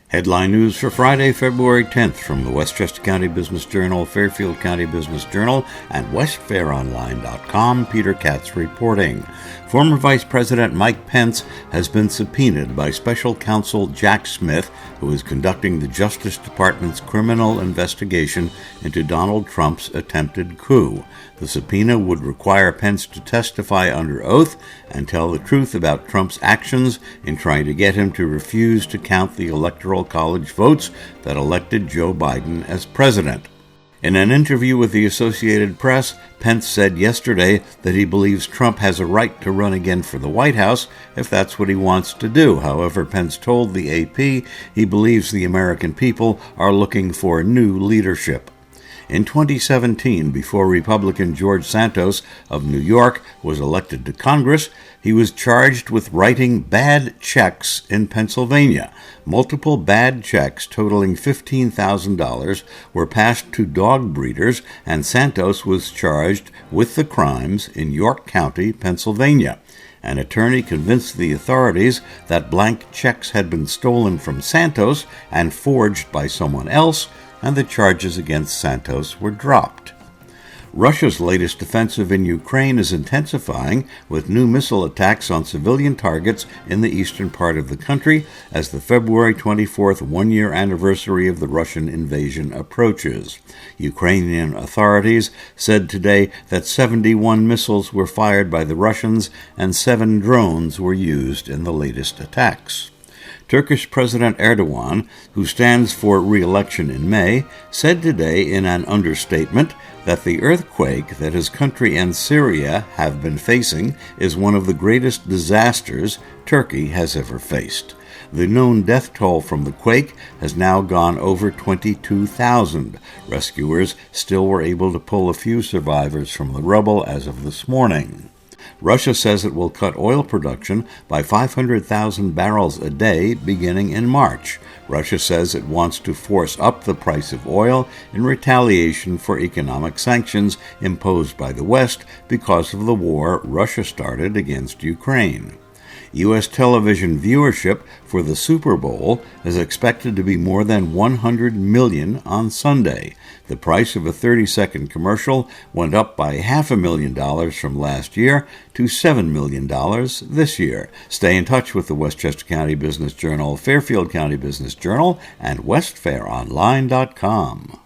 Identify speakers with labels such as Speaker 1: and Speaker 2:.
Speaker 1: Headline news for Friday, February 10th from the Westchester County Business Journal, Fairfield County Business Journal, and westfaironline.com. Peter Katz reporting. Former Vice President Mike Pence has been subpoenaed by Special Counsel Jack Smith, who is conducting the Justice Department's criminal investigation into Donald Trump's attempted coup. The subpoena would require Pence to testify under oath and tell the truth about Trump's actions in trying to get him to refuse to count the Electoral College votes that elected Joe Biden as president. In an interview with the Associated Press, Pence said yesterday that he believes Trump has a right to run again for the White House if that's what he wants to do. However, Pence told the AP he believes the American people are looking for new leadership. In 2017, before Republican George Santos of New York was elected to Congress, he was charged with writing bad checks in Pennsylvania. Multiple bad checks totaling $15,000 were passed to dog breeders, and Santos was charged with the crimes in York County, Pennsylvania. An attorney convinced the authorities that blank checks had been stolen from Santos and forged by someone else, and the charges against Santos were dropped. Russia's latest offensive in Ukraine is intensifying, with new missile attacks on civilian targets in the eastern part of the country as the February 24th one-year anniversary of the Russian invasion approaches. Ukrainian authorities said today that 71 missiles were fired by the Russians and 7 drones were used in the latest attacks. Turkish President Erdogan, who stands for re-election in May, said today in an understatement that the earthquake that his country and Syria have been facing is one of the greatest disasters Turkey has ever faced. The known death toll from the quake has now gone over 22,000. Rescuers still were able to pull a few survivors from the rubble as of this morning. Russia says it will cut oil production by 500,000 barrels a day beginning in March. Russia says it wants to force up the price of oil in retaliation for economic sanctions imposed by the West because of the war Russia started against Ukraine. U.S. television viewership for the Super Bowl is expected to be more than 100 million on Sunday. The price of a 30-second commercial went up by $500,000 from last year to $7 million this year. Stay in touch with the Westchester County Business Journal, Fairfield County Business Journal, and westfaironline.com.